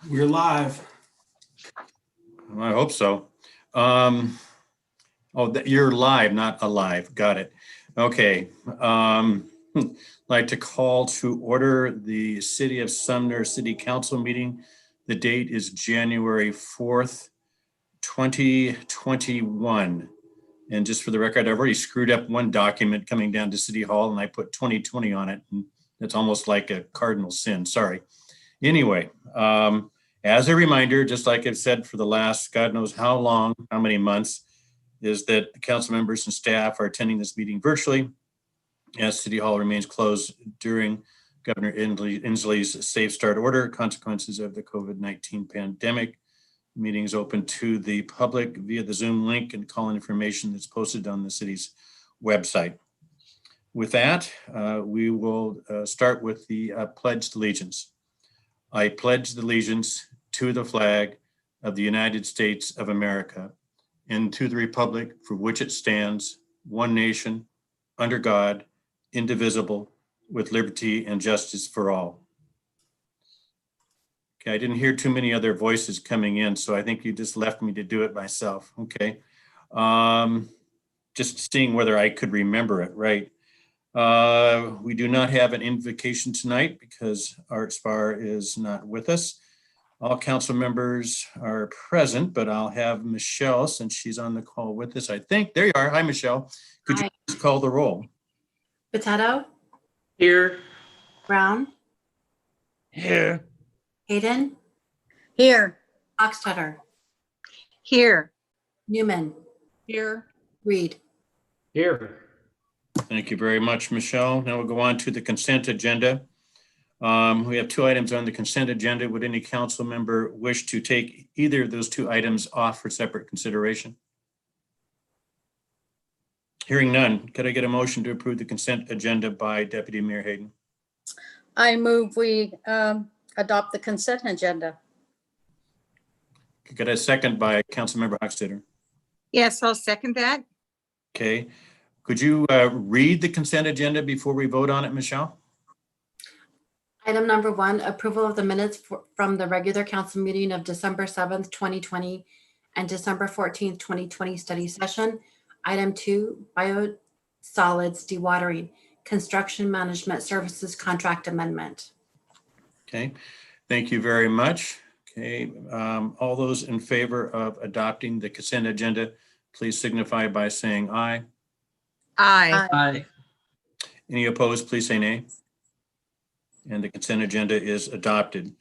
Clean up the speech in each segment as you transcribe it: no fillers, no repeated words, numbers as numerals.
We're live. I hope so. You're live, not alive. Got it. Okay. Like to call to order the City of Sumner City Council meeting. The date is January 4th, 2021. And just for the record, I've already screwed up one document coming down to City Hall and I put 2020 on it. And that's almost like a cardinal sin. Sorry. Anyway, as a reminder, just like I've said for the last, God knows how long, how many months, is that the council members and staff are attending this meeting virtually as City Hall remains closed during Governor Inslee's Safe Start order, consequences of the COVID-19 pandemic. The meeting is open to the public via the Zoom link and call information that's posted on the city's website. With that, we will start with the Pledge of Allegiance. I pledge allegiance to the flag of the United States of America and to the republic for which it stands, one nation, under God, indivisible, with liberty and justice for all. Okay, I didn't hear too many other voices coming in, so I think you just left me to do it myself. Okay. Just seeing whether I could remember it right. We do not have an invocation tonight because Art Spar is not with us. All council members are present, but I'll have Michelle, since she's on the call with us, I think. There you are. Hi, Michelle. Could you please call the roll? Potato? Here. Brown? Here. Hayden? Here. Oxtetter? Here. Newman? Here. Reed? Here. Thank you very much, Michelle. Now we'll go on to the consent agenda. We have two items on the consent agenda. Would any council member wish to take either of those two items off for separate consideration? Hearing none, could I get a motion to approve the consent agenda by Deputy Mayor Hayden? I move we adopt the consent agenda. Could I get a second by Councilmember Hochstetter? Yes, I'll second that. Okay. Could you read the consent agenda before we vote on it, Michelle? Item number 1, approval of the minutes from the regular council meeting of December 7th, 2020 and December 14th, 2020 study session. Item 2, biosolids dewatering, construction management services contract amendment. Okay, thank you very much. Okay, all those in favor of adopting the consent agenda, please signify by saying aye. Aye. Aye. Any opposed, please say nay. And the consent agenda is adopted.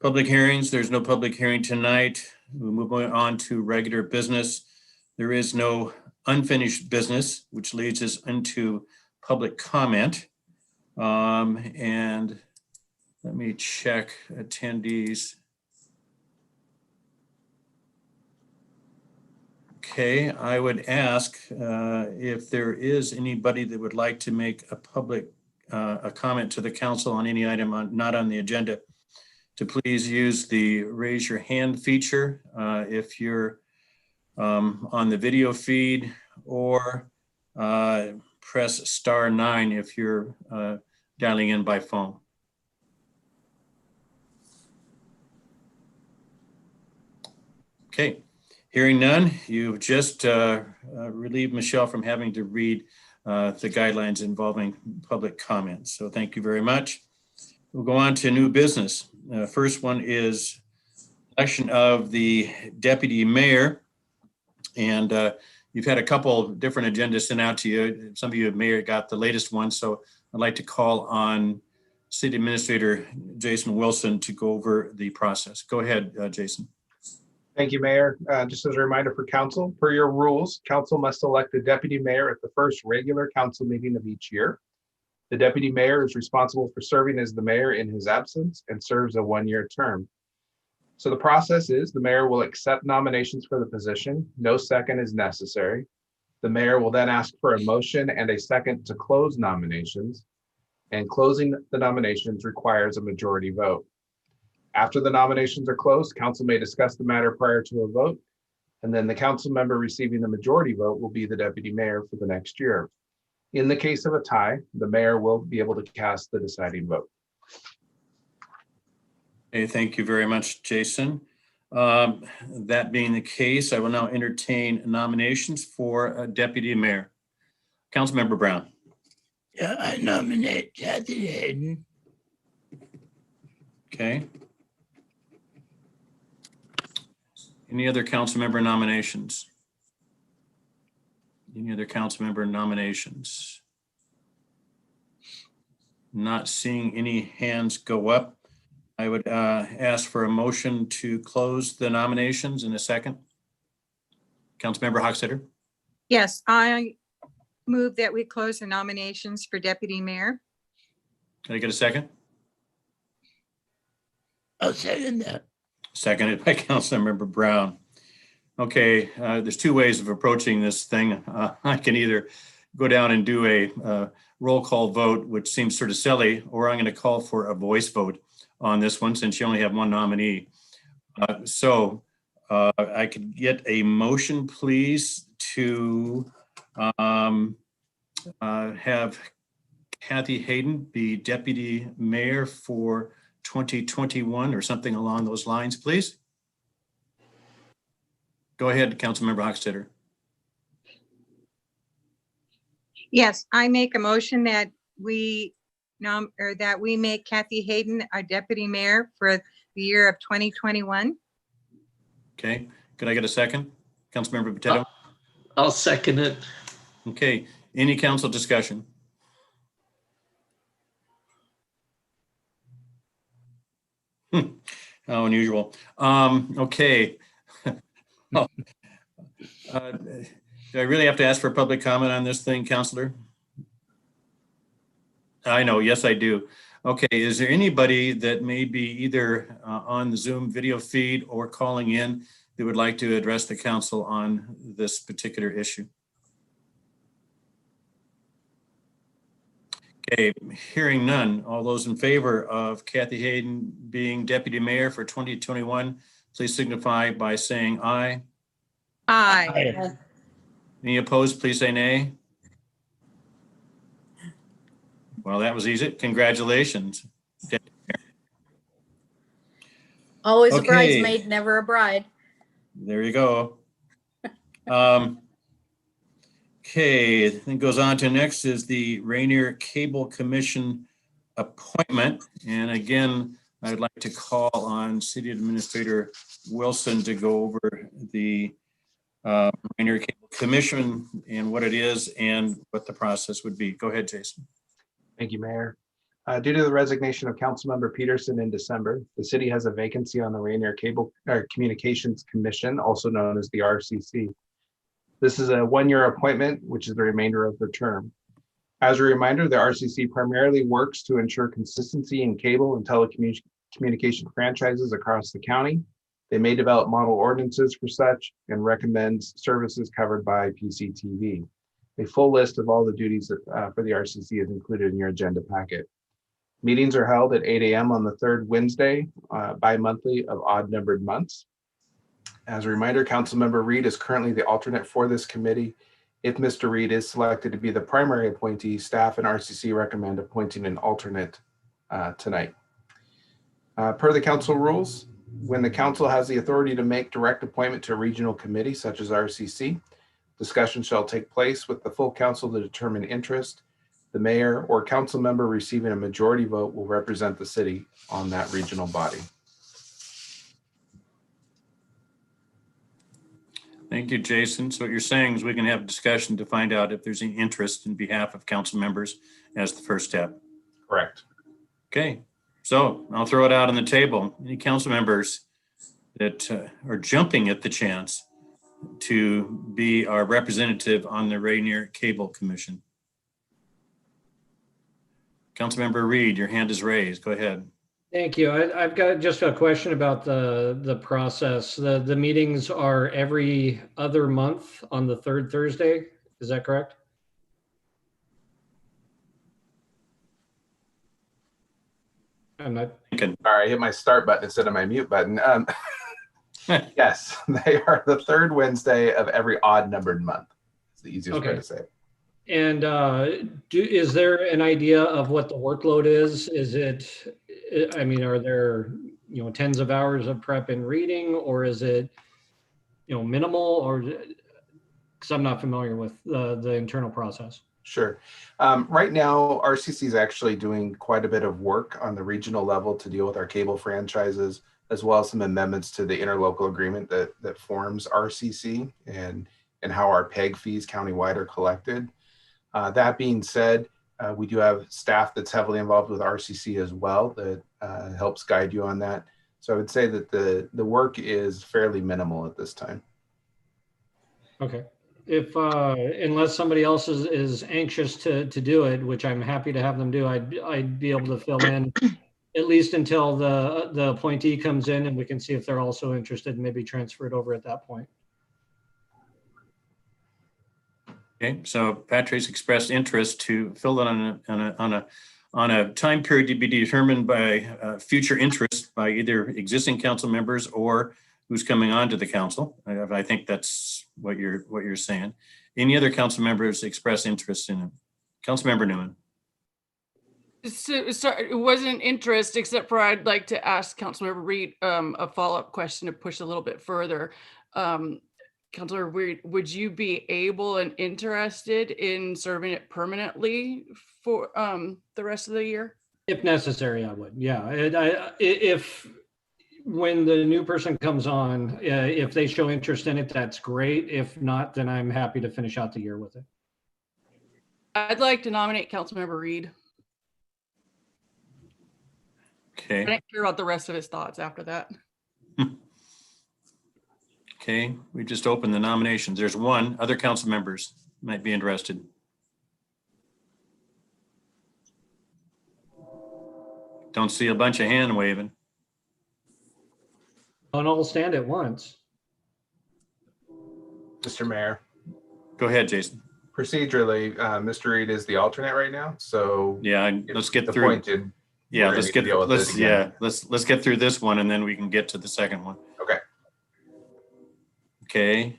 Public hearings, there's no public hearing tonight. We'll move on to regular business. There is no unfinished business, which leads us into public comment. And let me check attendees. Okay, I would ask if there is anybody that would like to make a public a comment to the council on any item not on the agenda, to please use the raise your hand feature if you're on the video feed, or press *9 if you're dialing in by phone. Okay. Hearing none, you've just relieved Michelle from having to read the guidelines involving public comments. So thank you very much. We'll go on to new business. First one is election of the deputy mayor. And you've had a couple of different agendas sent out to you. Some of you may have got the latest one. So I'd like to call on City Administrator Jason Wilson to go over the process. Go ahead, Jason. Thank you, Mayor. Just as a reminder for council, per your rules, council must elect a deputy mayor at the first regular council meeting of each year. The deputy mayor is responsible for serving as the mayor in his absence and serves a one-year term. So the process is the mayor will accept nominations for the position. No second is necessary. The mayor will then ask for a motion and a second to close nominations. And closing the nominations requires a majority vote. After the nominations are closed, council may discuss the matter prior to a vote, and then the council member receiving the majority vote will be the deputy mayor for the next year. In the case of a tie, the mayor will be able to cast the deciding vote. Okay, thank you very much, Jason. That being the case, I will now entertain nominations for deputy mayor. Councilmember Brown. Yeah, I nominate Kathy Hayden. Okay. Any other council member nominations? Any other council member nominations? Not seeing any hands go up. I would ask for a motion to close the nominations in a second. Councilmember Hochstetter. Yes, I move that we close the nominations for deputy mayor. Can I get a second? I'll second that. Seconded by Councilmember Brown. Okay, there's two ways of approaching this thing. I can either go down and do a roll call vote, which seems sort of silly, or I'm going to call for a voice vote on this one since you only have one nominee. So I could get a motion, please, to have Kathy Hayden be deputy mayor for 2021 or something along those lines, please. Go ahead, Councilmember Hochstetter. Yes, I make a motion that we make Kathy Hayden our deputy mayor for the year of 2021. Okay, could I get a second? Councilmember Potato? I'll second it. Okay, any council discussion? How unusual. Okay. Do I really have to ask for public comment on this thing, Counselor? I know, yes, I do. Okay, is there anybody that may be either on the Zoom video feed or calling in that would like to address the council on this particular issue? Okay, hearing none. All those in favor of Kathy Hayden being deputy mayor for 2021, please signify by saying aye. Aye. Any opposed, please say nay. Well, that was easy. Congratulations. Always a Okay. bridesmaid, never a bride. There you go. Okay, then goes on to next is the Rainier Cable Commission appointment. And again, I'd like to call on City Administrator Wilson to go over the Rainier Cable Commission and what it is and what the process would be. Go ahead, Jason. Thank you, Mayor. Due to the resignation of Councilmember Peterson in December, the city has a vacancy on the Rainier Cable Communications Commission, also known as the RCC. This is a one-year appointment, which is the remainder of her term. As a reminder, the RCC primarily works to ensure consistency in cable and telecommunication franchises across the county. They may develop model ordinances for such and recommend services covered by PCTV. A full list of all the duties for the RCC is included in your agenda packet. Meetings are held at 8 a.m. on the third Wednesday bi-monthly of odd-numbered months. As a reminder, Councilmember Reed is currently the alternate for this committee. If Mr. Reed is selected to be the primary appointee, staff and RCC recommend appointing an alternate tonight. Per the council rules, when the council has the authority to make direct appointment to a regional committee such as RCC, discussion shall take place with the full council to determine interest. The mayor or council member receiving a majority vote will represent the city on that regional body. Thank you, Jason. So what you're saying is we can have a discussion to find out if there's any interest in behalf of council members as the first step. Correct. Okay, so I'll throw it out on the table. Any council members that are jumping at the chance to be our representative on the Rainier Cable Commission? Councilmember Reed, your hand is raised. Go ahead. Thank you. I've got just a question about the process. The meetings are every other month on the third Thursday. Is that correct? I'm not. All right, I hit my start button instead of my mute button. Yes, they are the third Wednesday of every odd-numbered month. It's the easiest way Okay. to say it. And is there an idea of what the workload is? Is it, I mean, are there tens of hours of prep and reading, or is it, minimal, or, because I'm not familiar with the internal process. Sure. Right now, RCC is actually doing quite a bit of work on the regional level to deal with our cable franchises, as well as some amendments to the interlocal agreement that forms RCC and how our PEG fees countywide are collected. That being said, we do have staff that's heavily involved with RCC as well that helps guide you on that. So I would say that the work is fairly minimal at this time. Okay. If, unless somebody else is anxious to do it, which I'm happy to have them do, I'd be able to fill in at least until the appointee comes in, and we can see if they're also interested and maybe transfer it over at that point. Okay, so Patrick's expressed interest to fill it on a time period to be determined by future interest by either existing council members or who's coming on to the council. I think that's what you're saying. Any other council members express interest in it? Councilmember Newman. So, sorry, it wasn't interest, except for I'd like to ask Councilmember Reed a follow-up question to push a little bit further. Councilor Reed, would you be able and interested in serving it permanently for the rest of the year? If necessary, I would. Yeah. If when the new person comes on, if they show interest in it, that's great. If not, then I'm happy to finish out the year with it. I'd like to nominate Councilmember Reed. I Okay, didn't care about the rest of his thoughts after that. okay, we just opened the nominations. There's one. Other council members might be interested. Don't see a bunch of hand waving. Don't all stand at once. Mr. Mayor, Go ahead, Jason. procedurally, Mr. Reed is the alternate right now. So Yeah, if let's get through. appointed, Yeah, we're gonna let's need to get, deal with let's, it again. yeah, let's get through this one and then we can get to the second one. Okay. Okay.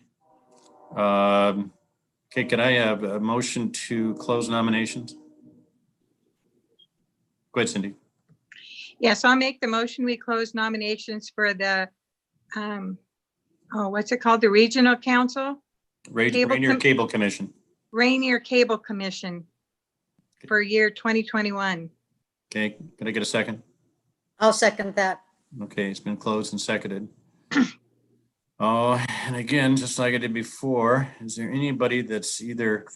Okay, could I have a motion to close nominations? Go ahead, Cindy. Yes, I'll make the motion. We close nominations for the, what's it called? The Regional Council, Cable Rainier Com- Cable Commission. Rainier Cable Commission for year 2021. Okay, can I get a second? I'll second that. Okay, it's been closed and seconded. Oh, and again, just like I did before, is there anybody that's either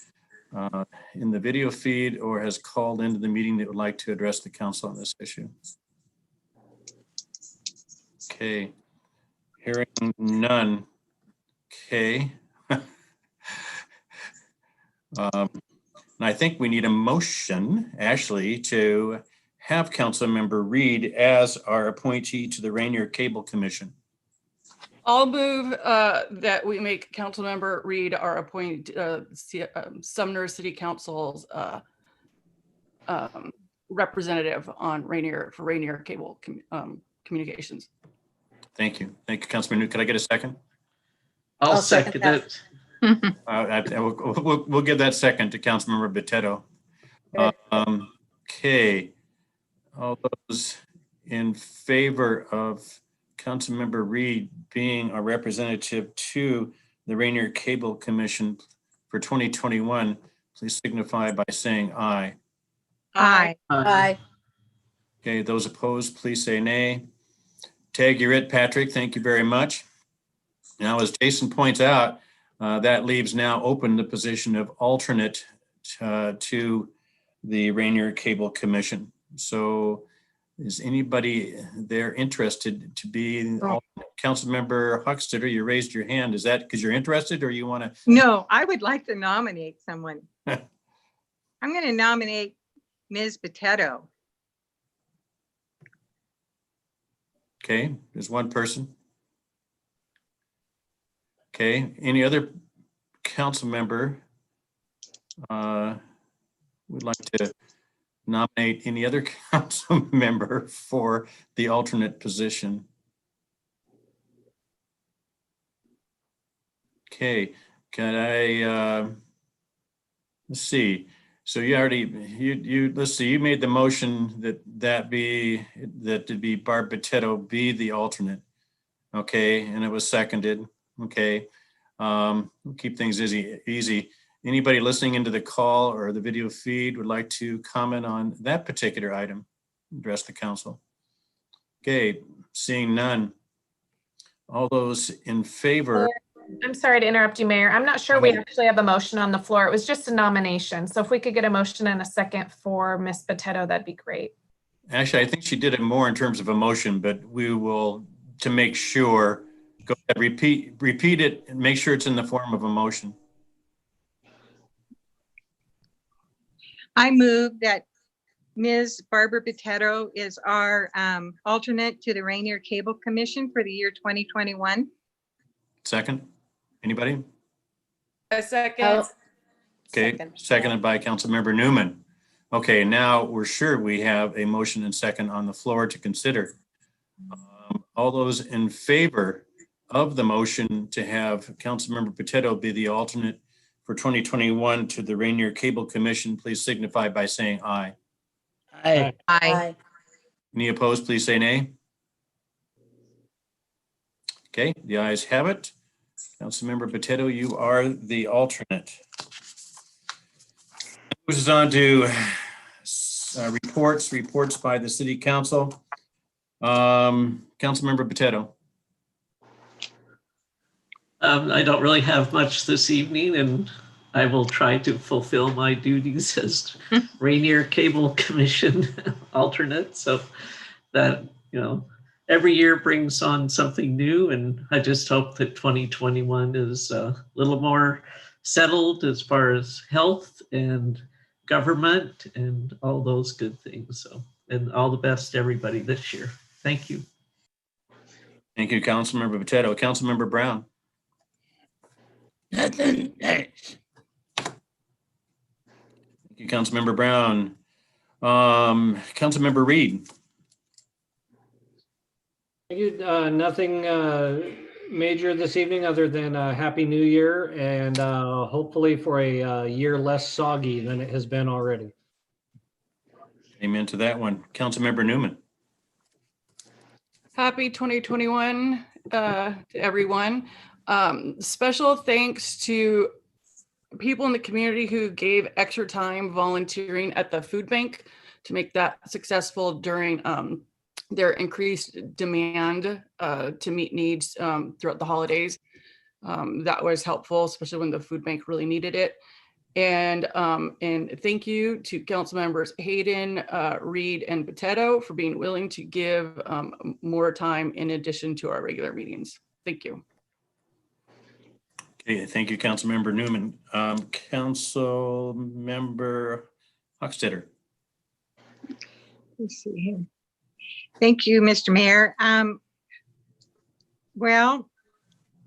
in the video feed or has called into the meeting that would like to address the council on this issue? Okay, hearing none. Okay. And I think we need a motion, Ashley, to have Councilmember Reed as our appointee to the Rainier Cable Commission. I'll move that we make Councilmember Reed our appointed Sumner City Council's representative on Rainier Cable Communications. Thank you. Thank you, Councilman New. Could I get a second? I'll second that. We'll give that second to Councilmember Botetto. Good. Okay. All those in favor of Councilmember Reed being our representative to the Rainier Cable Commission for 2021, please signify by saying aye. Aye. Aye. Okay, those opposed, please say nay. Tag, you're it, Patrick. Thank you very much. Now, as Jason points out, that leaves now open the position of alternate to the Rainier Cable Commission. So is anybody there interested to be Councilmember Hochstetter? You raised your hand. Is that because you're interested or you want to? No, I would like to nominate someone. I'm going to nominate Ms. Botetto. Okay, there's one person. Okay, any other council member would like to nominate any other council member for the alternate position? Okay, can I, let's see, So you already, let's see, you made the motion that it'd be Barb Potato be the alternate. Okay, and it was seconded. Okay. We'll keep things easy. Anybody listening into the call or the video feed would like to comment on that particular item? Address the council. Okay, seeing none. All those in favor? I'm sorry to interrupt you, Mayor. I'm not sure we actually have a motion on the floor. It was just a nomination. So if we could get a motion and a second for Ms. Potato, that'd be great. Actually, I think she did it more in terms of a motion, but we will, to make sure, go ahead, repeat it and make sure it's in the form of a motion. I move that Ms. Barbara Potato is our alternate to the Rainier Cable Commission for the year 2021. Second, anybody? A second. Oh, Okay, seconded by Councilmember Newman. Okay, now we're sure we have a motion and second on the floor to consider. All those in favor of the motion to have Councilmember Potato be the alternate for 2021 to the Rainier Cable Commission, please signify by saying aye. Aye. Aye. Any opposed, please say nay. Okay, the ayes have it. Councilmember Potato, you are the alternate. Moves on to reports by the city council. Councilmember Potato. I don't really have much this evening, and I will try to fulfill my duties as Rainier Cable Commission alternate. So that, every year brings on something new, and I just hope that 2021 is a little more settled as far as health and government and all those good things. So, and all the best to everybody this year. Thank you. Thank you, Councilmember Potato. Councilmember Brown. Nothing. Thanks. Thank you, Councilmember Brown. Councilmember Reed. Thank you. Nothing major this evening other than a Happy New Year and hopefully for a year less soggy than it has been already. Amen to that one. Councilmember Newman. Happy 2021 to everyone. Special thanks to people in the community who gave extra time volunteering at the food bank to make that successful during their increased demand to meet needs throughout the holidays. That was helpful, especially when the food bank really needed it. And thank you to council members Hayden, Reed, and Potato for being willing to give more time in addition to our regular meetings. Thank you. Okay, thank you, Councilmember Newman. Councilmember Hochstetter. Let's see here. Thank you, Mr. Mayor. Well,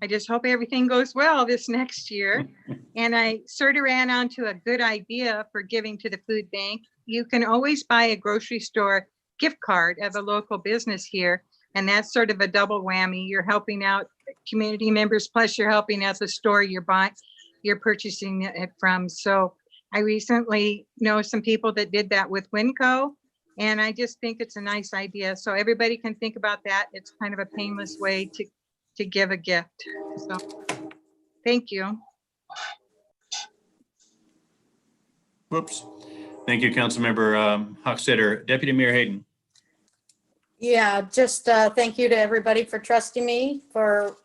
I just hope everything goes well this next year. And I sort of ran onto a good idea for giving to the food bank. You can always buy a grocery store gift card of a local business here. And that's sort of a double whammy. You're helping out community members, plus you're helping out the store you're purchasing it from. So I recently know some people that did that with Winco, and I just think it's a nice idea. So everybody can think about that. It's kind of a painless way to give a gift. So thank you. Whoops. Thank you, Councilmember Hochstetter. Deputy Mayor Hayden. Yeah, just thank you to everybody for trusting me for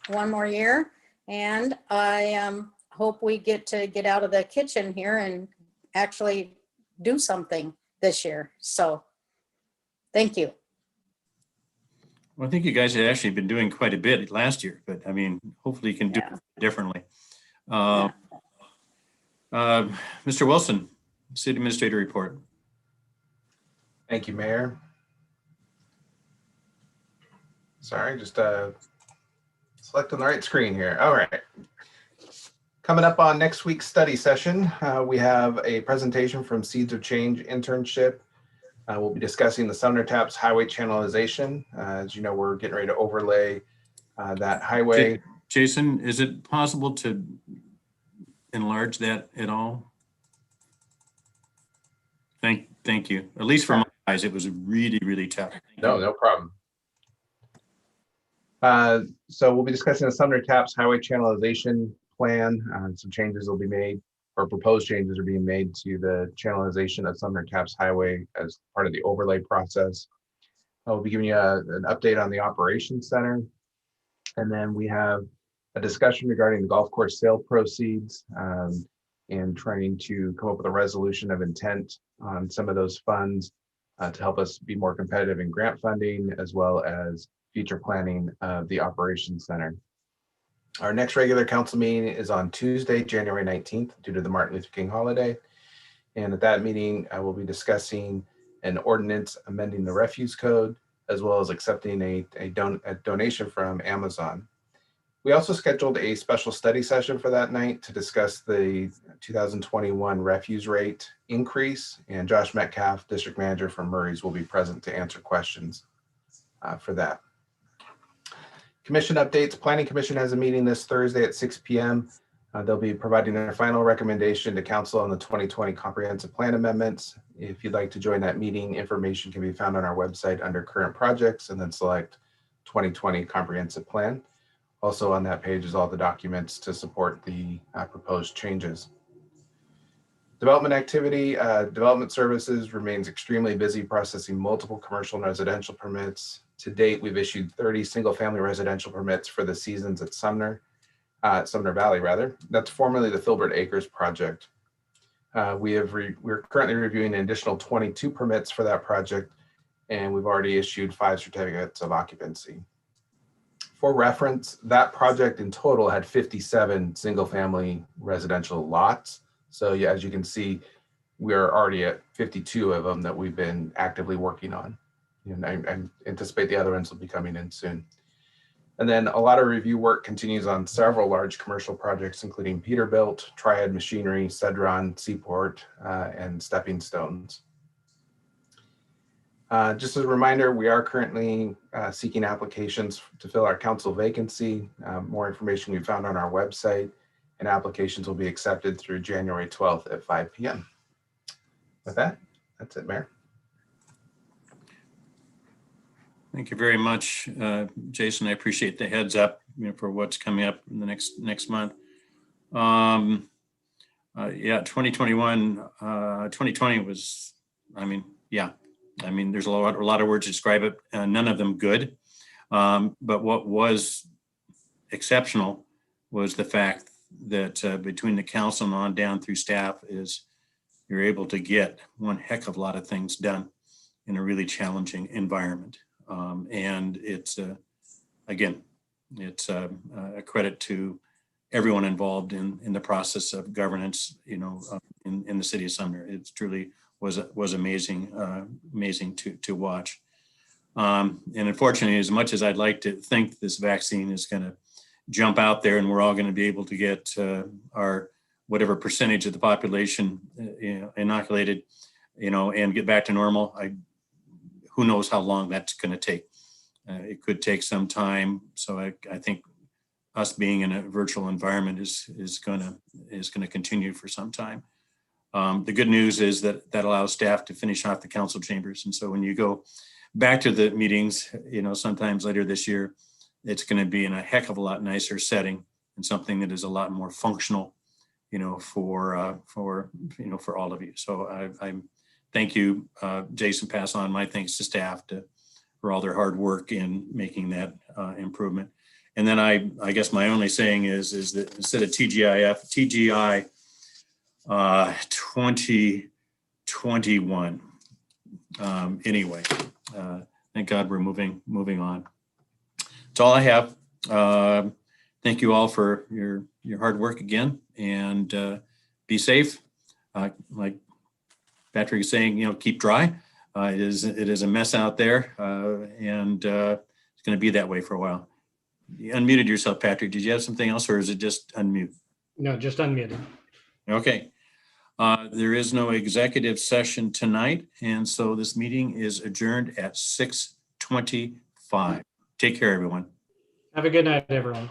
one more year. And I hope we get out of the kitchen here and actually do something this year. So thank you. Well, I think you guys had actually been doing quite a bit last year, but I mean, hopefully you can do it differently. Mr. Wilson, City Administrator report. Thank you, Mayor. Sorry, just selecting the right screen here. All right. Coming up on next week's study session, we have a presentation from Seeds of Change internship. We'll be discussing the Sumner Taps highway channelization. As you know, we're getting ready to overlay that highway. Jason, is it possible to enlarge that at all? Thank you. At least for my eyes, it was really, really tough. Thank No, you. no problem. So we'll be discussing the Sumner Taps Highway Channelization Plan. Some changes will be made, or proposed changes are being made to the channelization of Sumner Taps Highway as part of the overlay process. I'll be giving you an update on the operations center. And then we have a discussion regarding the golf course sale proceeds, and trying to come up with a resolution of intent on some of those funds to help us be more competitive in grant funding, as well as future planning of the operations center. Our next regular council meeting is on Tuesday, January 19th, due to the Martin Luther King holiday. And at that meeting, I will be discussing an ordinance amending the refuse code, as well as accepting a donation from Amazon. We also scheduled a special study session for that night to discuss the 2021 refuse rate increase, and Josh Metcalf, district manager from Murray's, will be present to answer questions for that. Commission updates. Planning Commission has a meeting this Thursday at 6 p.m. They'll be providing their final recommendation to council on the 2020 comprehensive plan amendments. If you'd like to join that meeting, information can be found on our website under current projects, and then select 2020 comprehensive plan. Also on that page is all the documents to support the proposed changes. Development activity. Development services remains extremely busy processing multiple commercial and residential permits. To date, we've issued 30 single-family residential permits for the seasons at Sumner Valley, rather. That's formerly the Filbert Acres project. We're currently reviewing an additional 22 permits for that project, and we've already issued 5 certificates of occupancy. For reference, that project in total had 57 single-family residential lots. So yeah, as you can see, we are already at 52 of them that we've been actively working on. And I anticipate the other ones will be coming in soon. And then a lot of review work continues on several large commercial projects, including Peterbilt, Triad Machinery, Cedron, Seaport, and Stepping Stones. Just as a reminder, we are currently seeking applications to fill our council vacancy. More information we found on our website, and applications will be accepted through January 12th at 5 p.m. With that, that's it, Mayor. Thank you very much, Jason. I appreciate the heads up, for what's coming up in the next month. Yeah, 2021, 2020 was, there's a lot of words to describe it, none of them good. But what was exceptional was the fact that between the council and on down through staff is you're able to get one heck of a lot of things done in a really challenging environment. And it's, again, it's a credit to everyone involved in the process of governance, in the city of Sumner. It truly was amazing, amazing to watch. And unfortunately, as much as I'd like to think this vaccine is going to jump out there and we're all going to be able to get our whatever percentage of the population inoculated, and get back to normal, who knows how long that's going to take. It could take some time. So I think us being in a virtual environment is going to continue for some time. The good news is that allows staff to finish off the council chambers. And so when you go back to the meetings, sometimes later this year, it's going to be in a heck of a lot nicer setting and something that is a lot more functional, for all of you. So I thank you, Jason. Pass on my thanks to staff for all their hard work in making that improvement. And then I guess my only saying is that instead of TGI 2021. Anyway, thank God we're moving on. That's all I have. Thank you all for your hard work again, and be safe. Like Patrick is saying, keep dry. It is a mess out there, and it's going to be that way for a while. You unmuted yourself, Patrick. Did you have something else, or is it just unmute? No, just unmuted. Okay. There is no executive session tonight, and so this meeting is adjourned at 6:25. Take care, everyone. Have a good night, everyone.